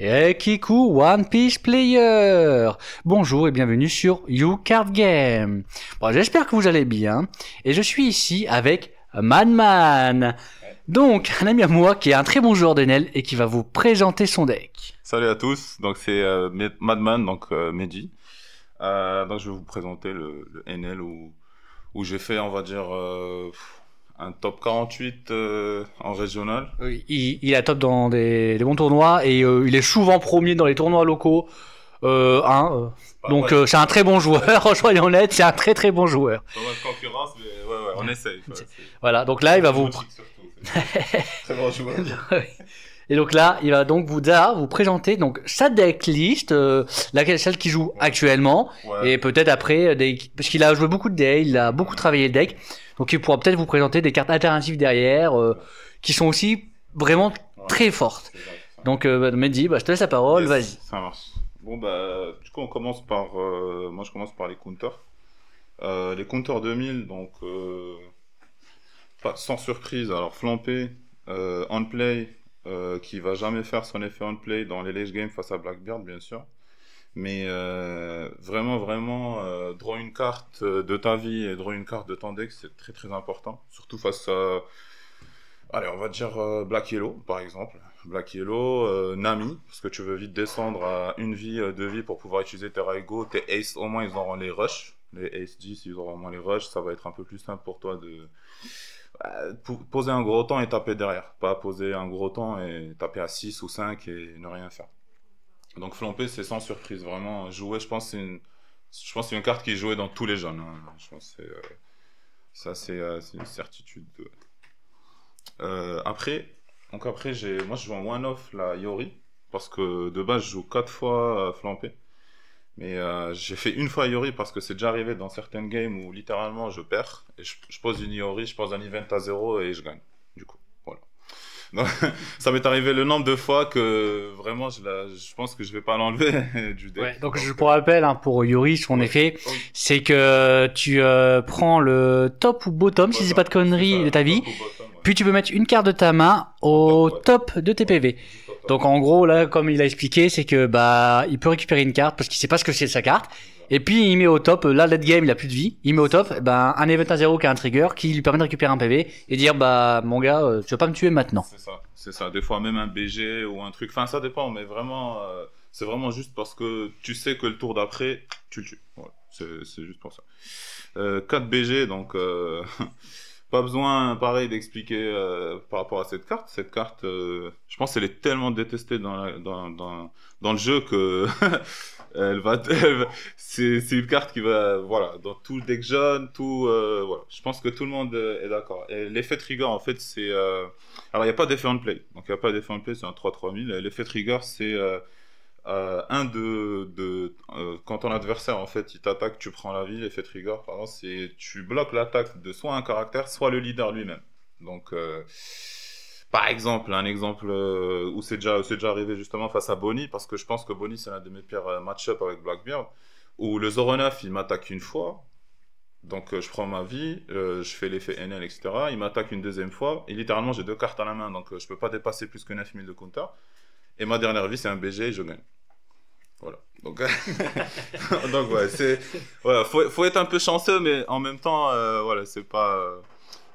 Et Kiku One Piece Player. Bonjour et bienvenue sur You Card Game. Bon, j'espère que vous allez bien. Et je suis ici avec Madman. Donc, un ami à moi qui est un très bon joueur de NL et qui va vous présenter son deck. Salut à tous, donc c'est Madman, donc Mehdi. Donc je vais vous présenter le NL où j'ai fait, on va dire, un top 48 en régional. Il est top dans des bons tournois et il est souvent premier dans les tournois locaux. Donc c'est un très bon joueur, soyons honnêtes, c'est un très très bon joueur. Pas mal de concurrence, mais ouais, on essaye. Voilà, donc là il va vous... Très bon joueur. Et donc là, il va donc vous présenter donc sa decklist, celle qu'il joue actuellement, et peut-être après, parce qu'il a joué beaucoup de decks, il a beaucoup travaillé le deck, donc il pourra peut-être vous présenter des cartes alternatives derrière, qui sont aussi vraiment très fortes. Donc Mehdi, je te laisse la parole, vas-y. Ça marche. Bon du coup on commence par, moi je commence par les counters. Les counters 2000, donc sans surprise, alors Flampé, on play. Qui va jamais faire son effet on play dans les late games face à Blackbeard bien sûr, mais vraiment draw une carte de ta vie et draw une carte de ton deck, c'est très très important, surtout face à, allez on va dire Black Yellow par exemple, Black Yellow, Nami, parce que tu veux vite descendre à une vie, deux vies pour pouvoir utiliser tes Raigo, tes Ace au moins ils auront les rush, les Ace 10 ils auront au moins les rush, ça va être un peu plus simple pour toi de poser un gros temps et taper derrière, pas poser un gros temps et taper à 6 ou 5 et ne rien faire. Donc Flampé c'est sans surprise, vraiment jouer, je pense c'est une carte qui est jouée dans tous les jeunes, hein. Je pense que c'est une certitude. Après moi je joue en one-off la Yori, parce que de base je joue 4 fois Flampé. Mais j'ai fait une fois Yori parce que c'est déjà arrivé dans certaines games où littéralement je perds et je pose une Yori, je pose un event à 0 et je gagne. Du coup, voilà. Donc, ça m'est arrivé le nombre de fois que vraiment je pense que je vais pas l'enlever du deck. Ouais, donc je pour rappel pour Yori, son effet, c'est que tu prends le top ou bottom, si c'est pas de conneries, de ta vie, puis tu peux mettre une carte de ta main au top de tes PV. Donc en gros là, comme il a expliqué, c'est que il peut récupérer une carte parce qu'il sait pas ce que c'est sa carte. Et puis il met au top, là late game il a plus de vie, il met au top un event à 0 qui a un trigger qui lui permet de récupérer un PV et dire mon gars tu vas pas me tuer maintenant. C'est ça. Des fois même un BG ou un truc, enfin ça dépend, mais vraiment c'est vraiment juste parce que tu sais que le tour d'après tu le tues. Voilà. C'est juste pour ça. 4 BG donc pas besoin, pareil, d'expliquer par rapport à cette carte. Cette carte, je pense qu'elle est tellement détestée dans le jeu que c'est une carte qui va, voilà, dans tout le deck jaune, voilà. Je pense que tout le monde est d'accord. Et l'effet trigger, en fait, c'est... alors, il n'y a pas d'effet on play. Donc, il n'y a pas d'effet on play, c'est un 3-3000. L'effet trigger, c'est... quand ton adversaire en fait il t'attaque, tu prends la vie, l'effet trigger pardon, c'est tu bloques l'attaque de soit un caractère soit le leader lui-même. Donc par exemple un exemple où c'est déjà arrivé justement face à Bonnie, parce que je pense que Bonnie c'est l'un de mes pires match-up avec Blackbeard, où le Zoro 9 il m'attaque une fois, donc je prends ma vie, je fais l'effet NL etc, il m'attaque une deuxième fois et littéralement j'ai deux cartes à la main, donc je peux pas dépasser plus que 9000 de counter. Et ma dernière vie, c'est un BG et je gagne. Voilà. Donc, donc ouais, voilà, faut être un peu chanceux, mais en même temps, voilà, c'est pas.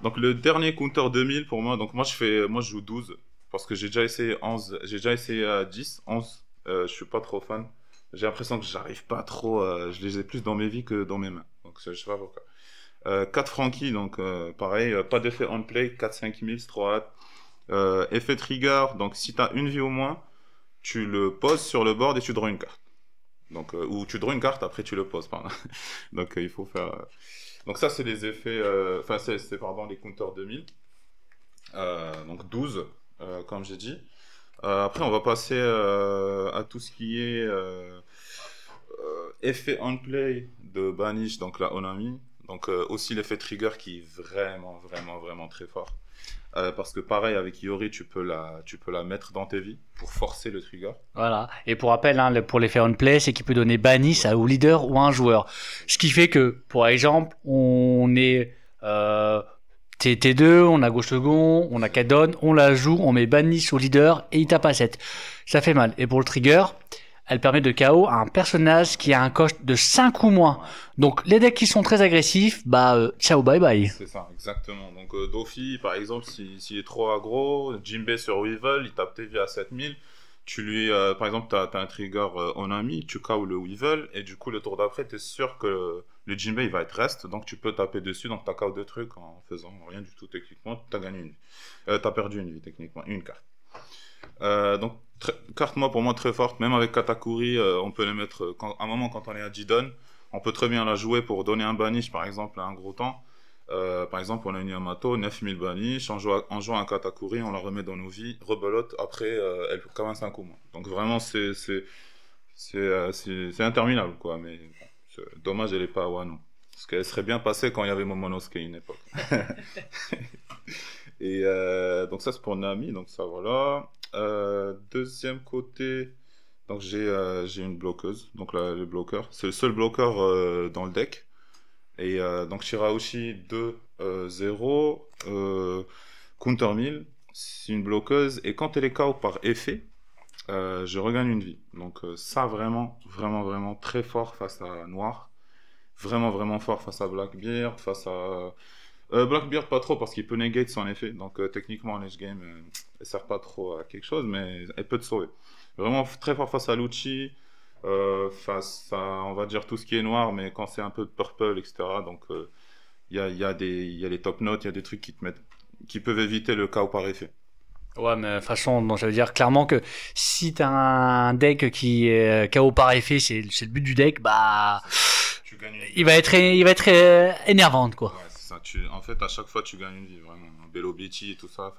Donc le dernier counter 2000 pour moi, donc moi je joue 12 parce que j'ai déjà essayé 11, j'ai déjà essayé 10, 11. Je suis pas trop fan. J'ai l'impression que j'arrive pas trop. Je les ai plus dans mes vies que dans mes mains. Donc je sais pas pourquoi. 4 Frankie, donc pareil, pas d'effet on play, 4-5 000, c'est trop hâte. Effet trigger, donc si t'as une vie au moins, tu le poses sur le board et tu draws une carte. Donc, ou tu draws une carte, après tu le poses, pardon. Donc il faut faire... Donc ça c'est les effets... Enfin c'est pardon les counters 2000. Donc 12, comme j'ai dit. Après on va passer à tout ce qui est effet on play de Banish, donc la Onami. Donc aussi l'effet trigger qui est vraiment très fort. Parce que pareil avec Yori tu peux la mettre dans tes vies pour forcer le trigger. Voilà. Et pour rappel, pour l'effet on play, c'est qu'il peut donner banish au leader ou à un joueur. Ce qui fait que, pour exemple, on est C'est T2, on a gauche second, on a Kadon, on la joue, on met Banish au leader et il tape à 7. Ça fait mal. Et pour le trigger, elle permet de KO à un personnage qui a un cost de 5 ou moins. Donc les decks qui sont très agressifs, ciao bye bye. C'est ça, exactement. Donc Dofi, par exemple, s'il est trop aggro, Jinbei sur Weevil, il tape TV à 7000. Tu lui, par exemple, t'as un trigger Onami, tu KO le Weevil, et du coup, le tour d'après, t'es sûr que le Jinbei il va être reste, donc tu peux taper dessus, donc t'as KO deux trucs en faisant rien du tout techniquement, t'as gagné une vie. T'as perdu une vie techniquement, une carte. Donc, carte pour moi très forte, même avec Katakuri, on peut les mettre, à un moment quand on est à Jidon, on peut très bien la jouer pour donner un banish, par exemple, à un gros temps. Par exemple, on a une Yamato, 9000 banish, en jouant un Katakuri, on la remet dans nos vies, rebelote, après, elle peut quand même 5 ou moins. Donc vraiment, c'est interminable, quoi, mais bon, dommage, elle est pas à Wano. Parce qu'elle serait bien passée quand il y avait Momonosuke à une époque. Et donc ça, c'est pour Nami, donc ça, voilà. Deuxième côté, donc j'ai une bloqueuse, donc là, le bloqueur, c'est le seul bloqueur dans le deck. Et donc Shirahoshi 2-0, counter 1000, c'est une bloqueuse, et quand elle est KO par effet, je regagne une vie. Donc ça vraiment, vraiment, vraiment très fort face à Noir, vraiment, vraiment fort face à Blackbeard, face à... Blackbeard pas trop parce qu'il peut negate son effet, donc techniquement en edge game elle sert pas trop à quelque chose, mais elle peut te sauver. Vraiment très fort face à Lucci, face à on va dire tout ce qui est noir, mais quand c'est un peu de purple, etc. Donc il y a des top notes, il y a des trucs qui peuvent éviter le KO par effet. Ouais, mais de toute façon, donc, ça veut dire clairement que si t'as un deck qui est KO par effet, c'est le but du deck, tu gagnes il va être énervante, quoi. Ouais, c'est ça. En fait, à chaque fois, tu gagnes une vie, vraiment. Bello Beatty et tout ça,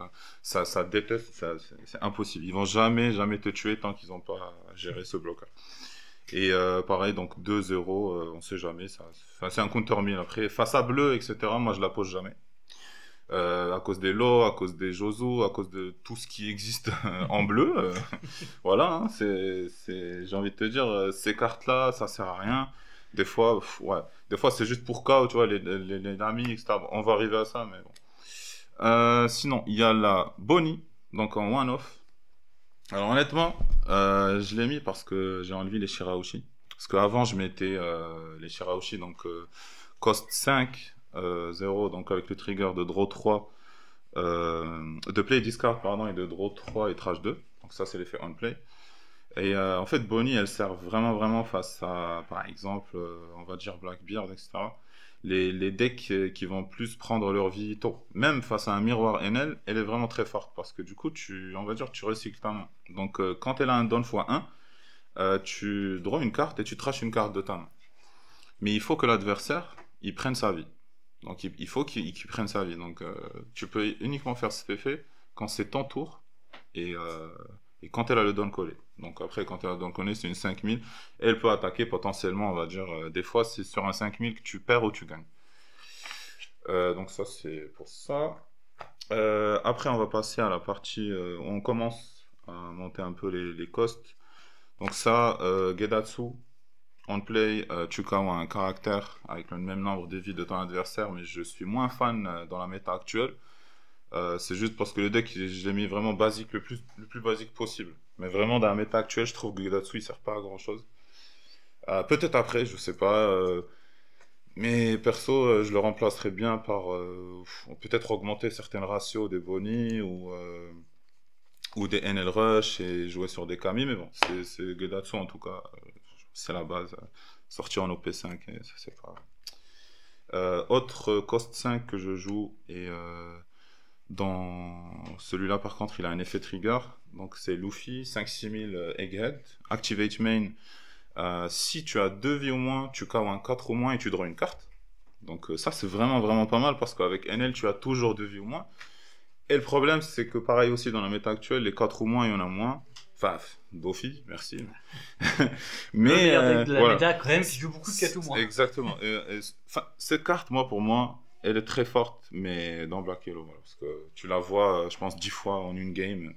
ça déteste, c'est impossible. Ils vont jamais te tuer tant qu'ils n'ont pas géré ce bloqueur. Et pareil, donc 2-0, on sait jamais. C'est un counter 1000. Après, face à bleu, etc., moi, je la pose jamais. À cause des lots, à cause des Josu, à cause de tout ce qui existe en bleu. Voilà, hein, j'ai envie de te dire, ces cartes-là, ça sert à rien. Des fois, ouais. Des fois, c'est juste pour KO, tu vois, les amis, etc. On va arriver à ça, mais bon. Sinon, il y a la Bonnie, donc en one-off. Alors honnêtement, je l'ai mis parce que j'ai enlevé les Shirahoshi. Parce qu'avant, je mettais les Shirahoshi, donc cost 5, 0, donc avec le trigger de draw 3, de play discard, pardon, et de draw 3 et trash 2. Donc ça, c'est l'effet on-play. Et en fait, Bonnie, elle sert vraiment, vraiment face à, par exemple, on va dire Blackbeard, etc. Les decks qui vont plus prendre leur vie tôt. Même face à un miroir NL, elle est vraiment très forte parce que du coup, on va dire, tu recycles ta main. Donc, quand elle a un down x1, tu draws une carte et tu trashes une carte de ta main. Mais il faut que l'adversaire, il prenne sa vie. Donc, il faut qu'il prenne sa vie. Donc, tu peux uniquement faire cet effet quand c'est ton tour et quand elle a le down collé. Donc après, quand elle a le down collé, c'est une 5000. Elle peut attaquer potentiellement, on va dire, des fois, c'est sur un 5000 que tu perds ou tu gagnes. Donc ça, c'est pour ça. Après, on va passer à la partie où on commence à monter un peu les costs. Donc ça, Gedatsu, on play, tu KO un caractère avec le même nombre de vies de ton adversaire, mais je suis moins fan dans la méta actuelle. C'est juste parce que le deck, je l'ai mis vraiment basique, le plus basique possible. Mais vraiment, dans la méta actuelle, je trouve que Gedatsu, il sert pas à grand chose. Peut-être après, je sais pas. Mais perso, je le remplacerais bien par peut-être augmenter certaines ratios des Bonnie ou des NL Rush et jouer sur des Kami. Mais bon, c'est Gedatsu en tout cas. C'est la base. Sortir en OP5, et ça c'est pas. Autre cost 5 que je joue et. Dans celui-là, par contre, il a un effet trigger. Donc, c'est Luffy, 5-6000 Egghead. Activate main. Si tu as 2 vies au moins, tu KO un 4 au moins et tu draws une carte. Donc, ça, c'est vraiment, vraiment pas mal parce qu'avec NL, tu as toujours 2 vies au moins. Et le problème, c'est que pareil aussi dans la méta actuelle, les 4 au moins, il y en a moins. Enfin, Dofi, merci. Mais la voilà. méta, quand même, qui joue beaucoup de 4 ou moins. Exactement. Cette carte, pour moi, elle est très forte, mais dans Black Yellow, voilà, parce que tu la vois, je pense, 10 fois en une game.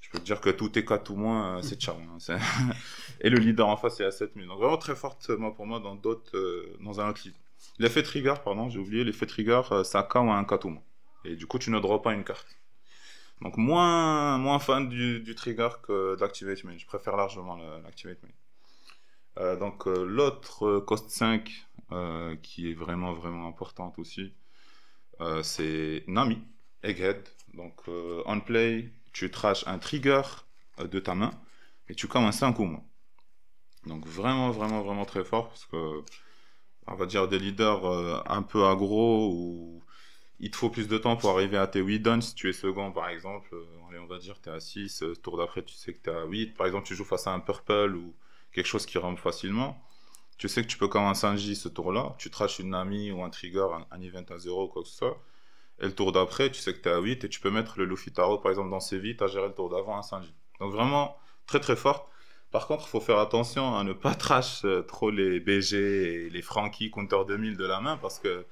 Je peux te dire que tout est 4 ou moins, c'est charme. Hein, et le leader en face est à 7000. Donc vraiment très forte, pour moi, dans un autre leader. L'effet trigger, pardon, j'ai oublié, l'effet trigger, ça KO un 4 ou moins. Et du coup, tu ne draws pas une carte. Donc, moins fan du trigger que de l'Activate Main. Je préfère largement l'Activate Main. Donc, l'autre cost 5 qui est vraiment, vraiment importante aussi, c'est Nami, Egghead. Donc, on play, tu trash un trigger de ta main et tu commences un coup moins. Donc, vraiment, vraiment, vraiment très fort parce que, on va dire, des leaders un peu aggro ou il te faut plus de temps pour arriver à tes 8 downs. Si tu es second, par exemple, allez, on va dire tu es à 6, tour d'après, tu sais que tu es à 8. Par exemple, tu joues face à un purple ou quelque chose qui rampe facilement. Tu sais que tu peux commencer un J ce tour-là. Tu trash une Nami ou un trigger, un event à 0, quoi que ce soit. Et le tour d'après, tu sais que tu es à 8 et tu peux mettre le Luffy Taro, par exemple, dans ses vies. Tu as géré le tour d'avant à 5J. Donc vraiment, très très forte. Par contre, il faut faire attention à ne pas trash trop les BG et les Frankie Counter 2000 de la main parce que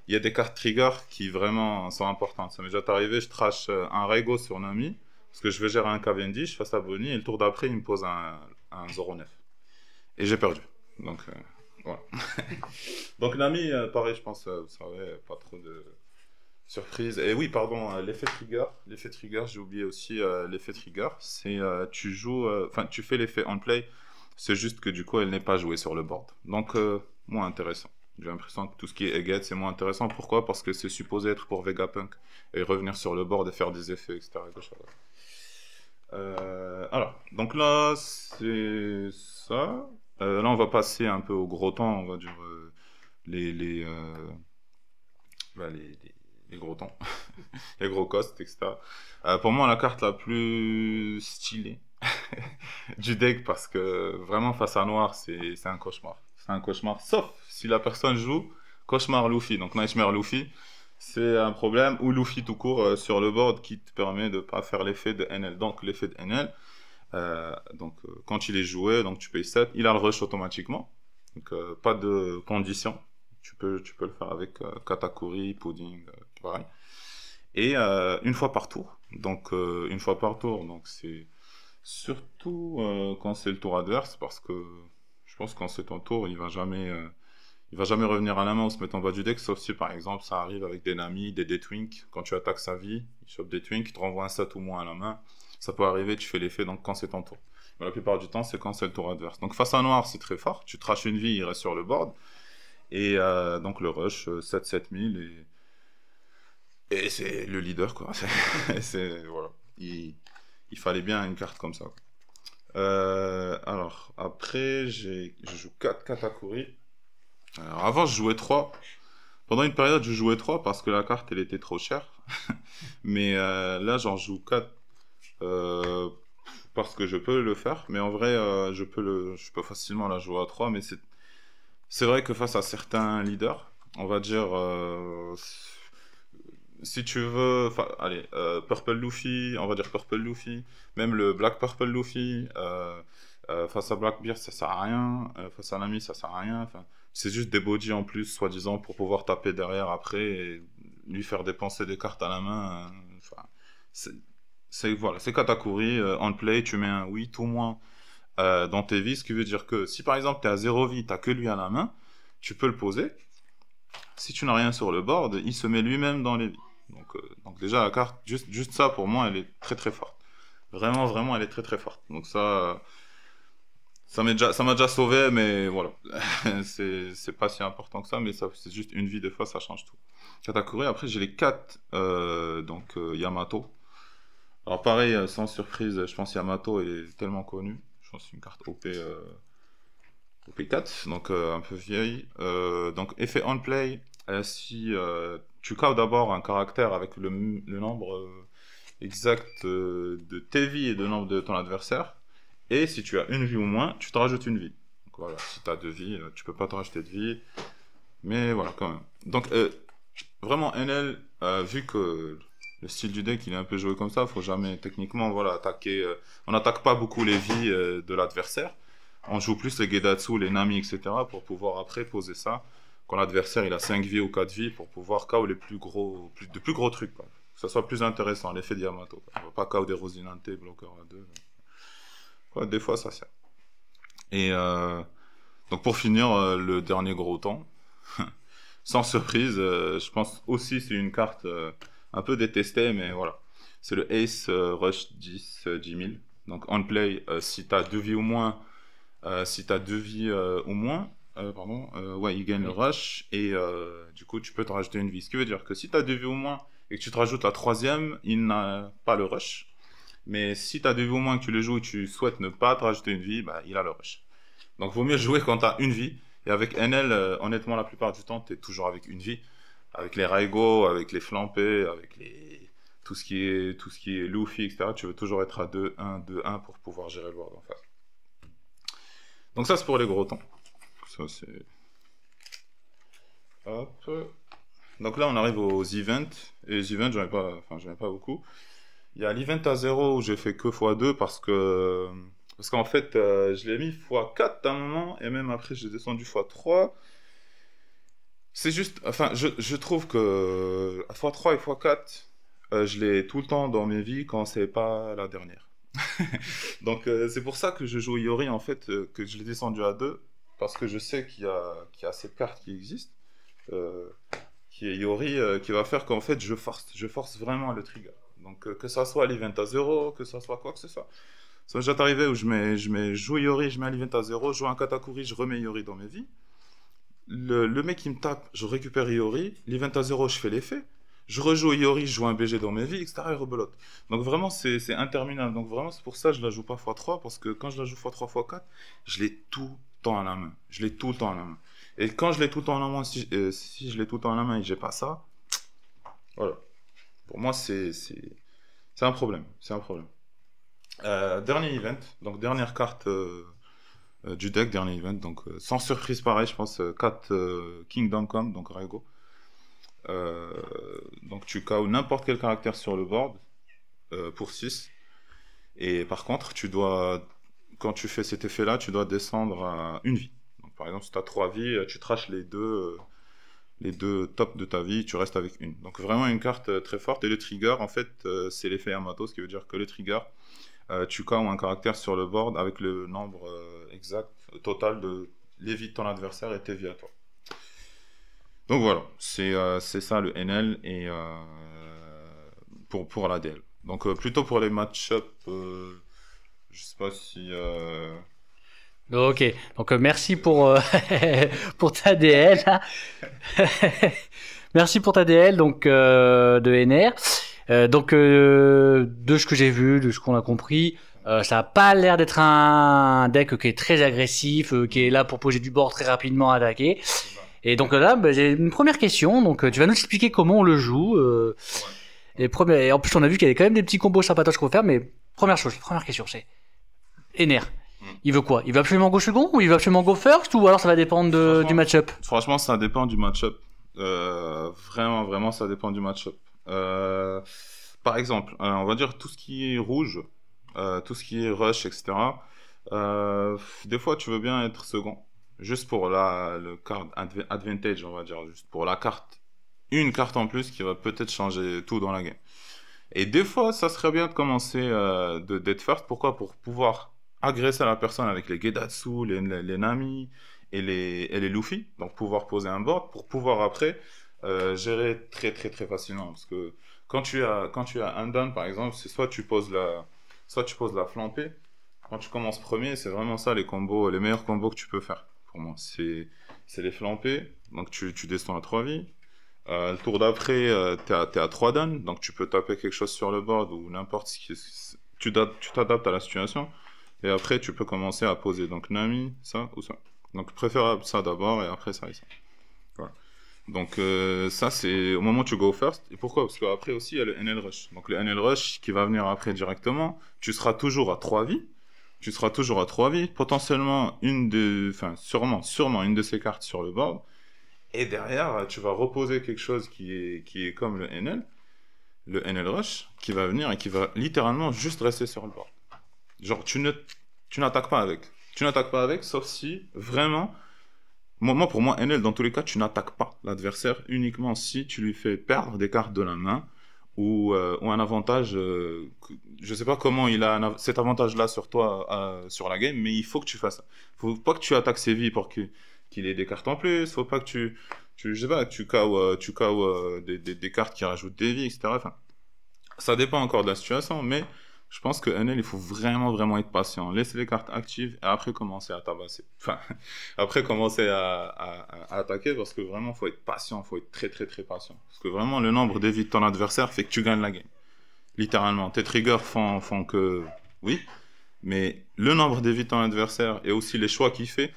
il y a des cartes trigger qui vraiment sont importantes. Ça m'est déjà arrivé, je trash un Rego sur Nami, parce que je vais gérer un Cavendish face à Bonnie, et le tour d'après, il me pose un 0-9. Et j'ai perdu. Donc, voilà. Donc Nami, pareil, je pense, vous savez, pas trop de surprise. Et oui, pardon, l'effet trigger. L'effet trigger, j'ai oublié aussi l'effet trigger. C'est, tu joues, enfin, tu fais l'effet on play, c'est juste que du coup, elle n'est pas jouée sur le board. Donc, moins intéressant. J'ai l'impression que tout ce qui est Egghead, c'est moins intéressant. Pourquoi? Parce que c'est supposé être pour Vegapunk et revenir sur le board et faire des effets, etc. À gauche, à droite. Alors, donc là, c'est ça. Là, on va passer un peu au gros temps, on va dire les, bah, les gros temps, les gros costs, etc. Pour moi, la carte la plus stylée du deck, parce que vraiment face à noir, c'est un cauchemar. C'est un cauchemar, sauf si la personne joue cauchemar Luffy, donc Nightmare Luffy, c'est un problème, ou Luffy tout court sur le board qui te permet de ne pas faire l'effet de NL. Donc l'effet de NL, quand il est joué, donc tu payes 7, il a le rush automatiquement, donc pas de condition. Tu peux le faire avec Katakuri, Pudding, pareil. Et une fois par tour. Donc une fois par tour, donc c'est surtout quand c'est le tour adverse, parce que je pense que quand c'est ton tour, il va jamais revenir à la main ou se mettre en bas du deck, sauf si par exemple ça arrive avec des Nami, des Twink. Quand tu attaques sa vie, il chope des Twink, il te renvoie un 7 ou moins à la main. Ça peut arriver, tu fais l'effet donc quand c'est ton tour. Mais la plupart du temps, c'est quand c'est le tour adverse. Donc face à noir, c'est très fort. Tu traches une vie, il reste sur le board. Et donc le rush 7-7000 et c'est le leader quoi. Voilà. Il fallait bien une carte comme ça. Alors après je joue 4 Katakuri. Alors avant je jouais 3. Pendant une période je jouais 3 parce que la carte elle était trop chère. Mais là j'en joue 4 parce que je peux le faire. Mais en vrai je peux facilement la jouer à 3. Mais c'est vrai que face à certains leaders, on va dire, si tu veux, allez, Purple Luffy, on va dire Purple Luffy, même le Black Purple Luffy, face à Blackbeard, ça sert à rien, face à Nami, ça sert à rien, c'est juste des bodies en plus, soi-disant, pour pouvoir taper derrière après et lui faire dépenser des cartes à la main. Voilà, c'est Katakuri, on play, tu mets un 8 ou moins dans tes vies, ce qui veut dire que si par exemple tu es à 0 vie, tu n'as que lui à la main, tu peux le poser. Si tu n'as rien sur le board, il se met lui-même dans les vies. Donc déjà la carte, juste ça pour moi, elle est très très forte. Vraiment, vraiment, elle est très très forte. Donc ça m'a déjà sauvé, mais voilà. c'est pas si important que ça, mais c'est juste une vie des fois, ça change tout. Katakuri, après j'ai les 4, Yamato. Alors pareil, sans surprise, je pense Yamato est tellement connu. Je pense que c'est une carte OP4, donc un peu vieille. Donc effet on play, si tu caves d'abord un caractère avec le nombre exact de tes vies et le nombre de ton adversaire, et si tu as une vie ou moins, tu te rajoutes une vie. Donc voilà, si tu as 2 vies, tu peux pas te rajouter de vie, mais voilà quand même. Donc vraiment NL, vu que le style du deck il est un peu joué comme ça, faut jamais techniquement voilà attaquer. On n'attaque pas beaucoup les vies de l'adversaire. On joue plus les Gedatsu, les Nami, etc. pour pouvoir après poser ça quand l'adversaire il a 5 vies ou 4 vies pour pouvoir KO les plus gros trucs quoi. Que ça soit plus intéressant, l'effet Yamato. On va pas KO des Rosinante, bloqueur à 2. Ouais, des fois ça sert. Et donc pour finir, le dernier gros temps, sans surprise, je pense aussi c'est une carte un peu détesté, mais voilà. C'est le Ace Rush 10 000. Donc on play, si t'as 2 vies ou moins, ouais, il gagne le rush, et du coup tu peux te rajouter une vie. Ce qui veut dire que si t'as 2 vies ou moins, et que tu te rajoutes la troisième, il n'a pas le rush. Mais si t'as 2 vies ou moins, que tu le joues et tu souhaites ne pas te rajouter une vie, bah, il a le rush. Donc vaut mieux jouer quand t'as une vie. Et avec NL, honnêtement, la plupart du temps, t'es toujours avec une vie. Avec les Raigo, avec les flampés, avec tout ce qui est Luffy, etc. Tu veux toujours être à 2-1, 2-1 pour pouvoir gérer le board en face. Donc ça, c'est pour les gros temps. Ça, c'est... Hop. Donc là, on arrive aux events. Et les events, j'en ai pas beaucoup. Il y a l'event à 0 où j'ai fait que x2 parce qu'en fait, je l'ai mis x4 à un moment, et même après, j'ai descendu x3. C'est juste, enfin, je trouve que x3 et x4, je l'ai tout le temps dans mes vies quand c'est pas la dernière. Donc, c'est pour ça que je joue Iori, en fait, que je l'ai descendu à 2, parce que je sais qu'il y a cette carte qui existe, qui est Iori, qui va faire qu'en fait, je force vraiment le trigger. Donc, que ça soit l'event à 0, que ça soit quoi que ce soit. Ça m'est déjà arrivé où je joue Iori, je mets l'event à 0, je joue un Katakuri, je remets Iori dans mes vies. Le mec qui me tape, je récupère Iori, l'event à 0, je fais l'effet, je rejoue Iori, je joue un BG dans mes vies, etc. et rebelote. Donc vraiment, c'est interminable. Donc vraiment, c'est pour ça que je la joue pas x3, parce que quand je la joue x3, x4, je l'ai tout le temps à la main. Je l'ai tout le temps à la main. Et quand je l'ai tout le temps à la main, si je l'ai tout le temps à la main et que j'ai pas ça, voilà. Pour moi, c'est un problème. C'est un problème. Dernier event, donc dernière carte du deck, dernier event, donc sans surprise pareil, je pense 4 Kingdom Come, donc Raigo. Donc tu KO n'importe quel caractère sur le board pour 6. Et par contre, quand tu fais cet effet-là, tu dois descendre à une vie. Donc par exemple, si tu as 3 vies, tu trashes les deux tops de ta vie, tu restes avec une. Donc vraiment une carte très forte. Et le trigger, en fait, c'est l'effet Yamato, ce qui veut dire que le trigger, tu KO un caractère sur le board avec le nombre exact, total de les vies de ton adversaire et tes vies à toi. Donc voilà, c'est ça le NL et pour la DL. Donc plutôt pour les match-up, je sais pas si... Ok, donc merci pour, pour ta DL. Merci pour ta DL donc, de NR. Donc de ce que j'ai vu, de ce qu'on a compris, ça a pas l'air d'être un deck qui est très agressif, qui est là pour poser du board très rapidement à attaquer. Et donc là, bah, j'ai une première question. Donc tu vas nous expliquer comment on le joue. Et en plus, on a vu qu'il y avait quand même des petits combos sympatoches qu'on peut faire. Mais première question, c'est Ener. Il veut quoi? Il veut absolument go second ou il veut absolument go first, ou alors ça va dépendre du match-up? Franchement, ça dépend du match-up. Vraiment, ça dépend du match-up. Par exemple, on va dire tout ce qui est rouge, tout ce qui est rush, etc. Des fois, tu veux bien être second, juste pour le card advantage, on va dire, juste pour la carte, une carte en plus qui va peut-être changer tout dans la game. Et des fois, ça serait bien de commencer d'être first. Pourquoi? Pour pouvoir agresser la personne avec les Gedatsu, les Nami et les Luffy, donc pouvoir poser un board pour pouvoir après gérer très très très facilement, parce que quand tu as un down par exemple, c'est soit tu poses la flampée. Quand tu commences premier, c'est vraiment ça les meilleurs combos que tu peux faire pour moi, c'est les flampées, donc tu descends à 3 vies. Le tour d'après, t'es à 3 down, donc tu peux taper quelque chose sur le board ou n'importe ce qui... Tu t'adaptes à la situation. Et après, tu peux commencer à poser donc Nami, ça ou ça. Donc préférable ça d'abord et après ça et ça. Voilà. Donc ça c'est au moment où tu go first. Et pourquoi? Parce qu'après aussi il y a le NL Rush. Donc le NL Rush qui va venir après directement. Tu seras toujours à 3 vies. Potentiellement sûrement une de ces cartes sur le board. Et derrière, tu vas reposer quelque chose qui est comme le NL Rush, qui va venir et qui va littéralement juste rester sur le board. Genre, tu n'attaques pas avec. Tu n'attaques pas avec, sauf si, vraiment... Pour moi, NL, dans tous les cas, tu n'attaques pas l'adversaire uniquement si tu lui fais perdre des cartes de la main ou un avantage... je sais pas comment il a cet avantage-là sur toi, sur la game, mais il faut que tu fasses ça. Il faut pas que tu attaques ses vies pour qu'il qu'il ait des cartes en plus, faut pas que je sais pas, tu KO des cartes qui rajoutent des vies, etc. Enfin, ça dépend encore de la situation, mais je pense que NL, il faut vraiment être patient. Laisser les cartes actives et après commencer à tabasser. Enfin, après commencer à attaquer parce que vraiment, faut être patient, faut être très patient. Parce que vraiment, le nombre de vies de ton adversaire fait que tu gagnes la game. Littéralement. Tes triggers font que, oui, mais le nombre de vies de ton adversaire et aussi les choix qu'il fait,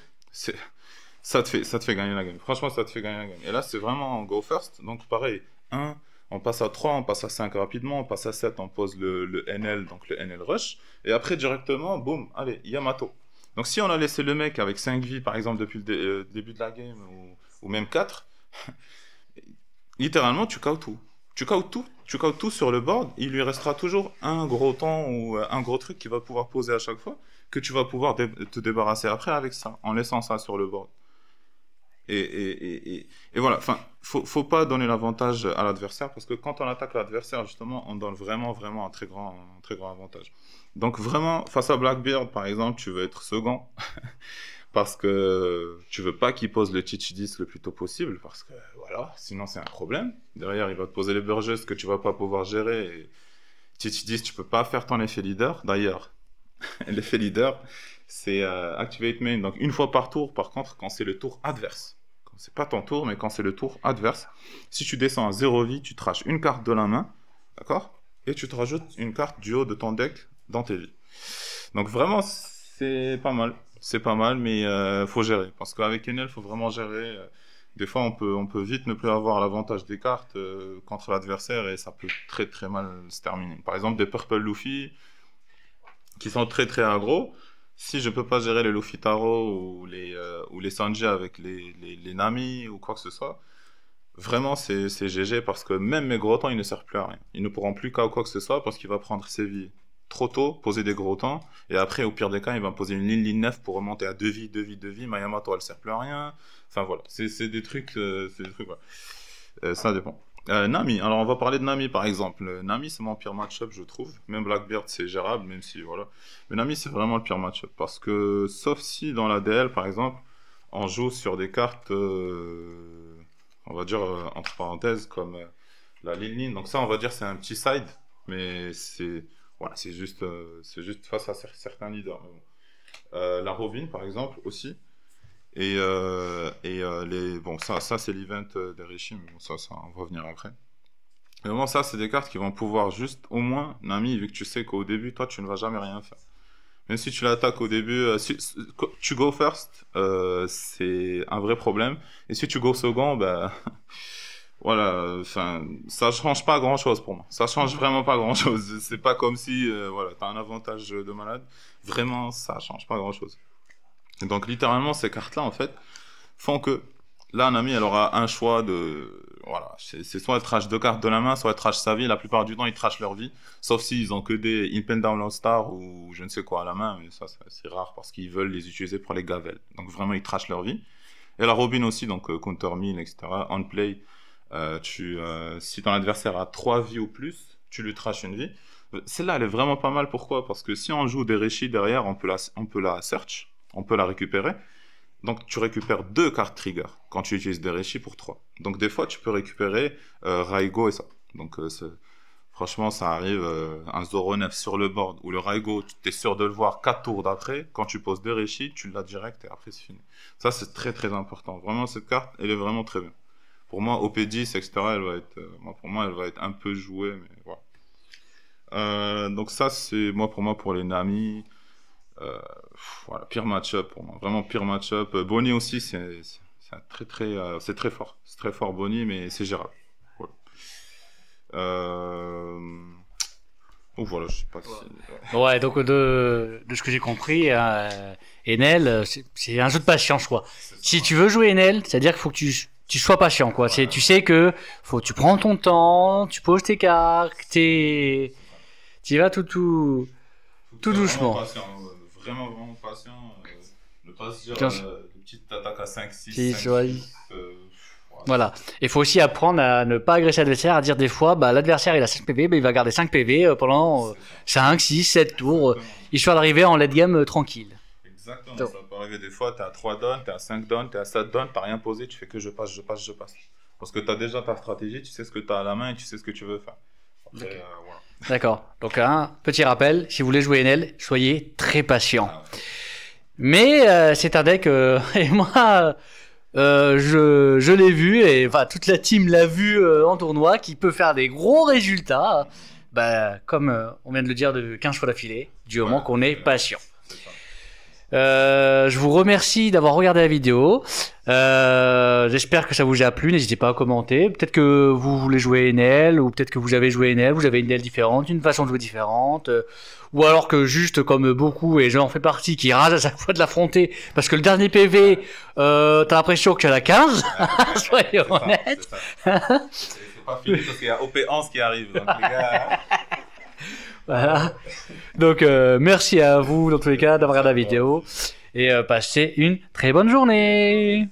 ça te fait gagner la game. Franchement, ça te fait gagner la game. Et là, c'est vraiment go first. Donc, pareil, 1, on passe à 3, on passe à 5 rapidement, on passe à 7, on pose le NL, donc le NL rush. Et après, directement, boum, allez, Yamato. Donc, si on a laissé le mec avec 5 vies, par exemple, depuis le début de la game, ou même 4, littéralement, tu KO tout. Tu KO tout sur le board, il lui restera toujours un gros temps ou un gros truc qu'il va pouvoir poser à chaque fois, que tu vas pouvoir te débarrasser après avec ça, en laissant ça sur le board. Et voilà, enfin, faut pas donner l'avantage à l'adversaire, parce que quand on attaque l'adversaire, justement, on donne vraiment un très grand avantage. Donc vraiment, face à Blackbeard, par exemple, tu veux être second, parce que tu veux pas qu'il pose le Chichi 10 le plus tôt possible, parce que voilà, sinon c'est un problème. Derrière, il va te poser les Burgess que tu vas pas pouvoir gérer, et Chichi 10, tu peux pas faire ton effet leader. D'ailleurs, l'effet leader, c'est Activate Main, donc une fois par tour, par contre, quand c'est le tour adverse. C'est pas ton tour, mais quand c'est le tour adverse, si tu descends à 0 vie, tu traches une carte de la main, d'accord? Et tu te rajoutes une carte du haut de ton deck dans tes vies. Donc vraiment, c'est pas mal, mais faut gérer. Parce qu'avec Enel, faut vraiment gérer. Des fois, on peut vite ne plus avoir l'avantage des cartes contre l'adversaire et ça peut très mal se terminer. Par exemple, des Purple Luffy qui sont très aggro. Si je peux pas gérer les Luffy Taro ou les Sanji avec les Nami ou quoi que ce soit, vraiment c'est GG, parce que même mes gros temps, ils ne servent plus à rien. Ils ne pourront plus KO quoi que ce soit parce qu'il va prendre ses vies trop tôt, poser des gros temps, et après au pire des cas, il va poser une ligne 9 pour remonter à 2 vies. Mayamato, elle sert plus à rien. Enfin voilà, c'est des trucs, voilà. Ça dépend. Nami, alors on va parler de Nami par exemple. Nami, c'est mon pire match-up, je trouve. Même Blackbeard, c'est gérable, même si voilà. Mais Nami, c'est vraiment le pire match-up, parce que sauf si dans la DL par exemple, on joue sur des cartes, on va dire entre parenthèses, comme la Lin. Donc ça, on va dire c'est un petit side, mais c'est voilà, c'est juste face à certains leaders. Mais bon. La Robin par exemple aussi. Bon, ça c'est l'event des Rishi, mais bon, ça on va venir après. Et vraiment, ça c'est des cartes qui vont pouvoir juste, au moins, Nami, vu que tu sais qu'au début, toi tu ne vas jamais rien faire. Même si tu l'attaques au début, si tu go first, c'est un vrai problème. Et si tu go second, bah voilà, enfin, ça change pas grand chose pour moi. Ça change vraiment pas grand chose. C'est pas comme si, voilà, t'as un avantage de malade. Vraiment, ça change pas grand chose. Donc littéralement, ces cartes-là, en fait, font que là, Nami, elle aura un choix de... Voilà, c'est soit elle trash 2 cartes de la main, soit elle trash sa vie. La plupart du temps, ils trashent leur vie. Sauf s'ils ont que des Impend Down All Star ou je ne sais quoi à la main. Mais ça, c'est rare parce qu'ils veulent les utiliser pour les gavel. Donc vraiment, ils trashent leur vie. Et la Robin aussi, donc Counter Mill, etc. On play, si ton adversaire a 3 vies ou plus, tu lui trashes une vie. Celle-là, elle est vraiment pas mal. Pourquoi? Parce que si on joue des Rishi derrière, on peut la search. On peut la récupérer. Donc, tu récupères 2 cartes trigger quand tu utilises des Rishi pour 3. Donc, des fois, tu peux récupérer Raigo et ça. Donc, franchement, ça arrive un Zoro 9 sur le board où le Raigo, tu es sûr de le voir 4 tours d'après. Quand tu poses des Rishi, tu l'as direct et après, c'est fini. Ça, c'est très important. Vraiment, cette carte, elle est vraiment très bien. Pour moi, OP10, etc., pour moi, elle va être un peu jouée, mais voilà. Donc, ça, c'est pour moi, pour les Nami. Voilà, pire match-up pour moi, vraiment pire match-up. Bonnie aussi, c'est très fort. C'est très fort Bonnie, mais c'est gérable. Voilà. Donc voilà, je sais pas si... Ouais, donc de ce que j'ai compris, Enel, c'est un jeu de patience, quoi. Si tu veux jouer Enel, c'est-à-dire qu'il faut que tu sois patient, quoi. Ouais. Tu sais que tu prends ton temps, tu poses tes cartes, tu y vas tout doucement. Patient, vraiment patient. Ne pas se dire une petite attaque à 5-6. Voilà. Il faut aussi apprendre à ne pas agresser l'adversaire, à dire des fois, l'adversaire il a 5 PV, il va garder 5 PV pendant 5, 6, 7 tours, histoire d'arriver en late game tranquille. Exactement, Donc. ça peut arriver des fois, t'es à 3 downs, t'es à 5 downs, t'es à 7 downs, t'as rien posé, tu fais que je passe. Parce que t'as déjà ta stratégie, tu sais ce que t'as à la main et tu sais ce que tu veux faire. Après, Ok. voilà. D'accord. Donc un petit rappel, si vous voulez jouer NL, soyez très patient. Ah, ouais. Mais c'est un deck, et moi, je l'ai vu, et enfin, toute la team l'a vu en tournoi, qui peut faire des gros résultats, bah, comme on vient de le dire de 15 fois d'affilée, du moment Ouais, qu'on est c'est- patient. c'est ça. Je vous remercie d'avoir regardé la vidéo. J'espère que ça vous a plu. N'hésitez pas à commenter. Peut-être que vous voulez jouer NL, ou peut-être que vous avez joué NL, vous avez une NL différente, une façon de jouer différente, ou alors que juste comme beaucoup, et j'en fais partie, qui rage à chaque fois de l'affronter, parce que le dernier PV, t'as l'impression qu'il y en a 15. Soyons C'est ça, honnêtes. c'est ça. C'est pas fini parce qu'il y a OP11 qui arrive. Donc, les gars. Voilà. Donc merci à vous dans tous les cas d'avoir regardé la vidéo, et passez une très bonne journée.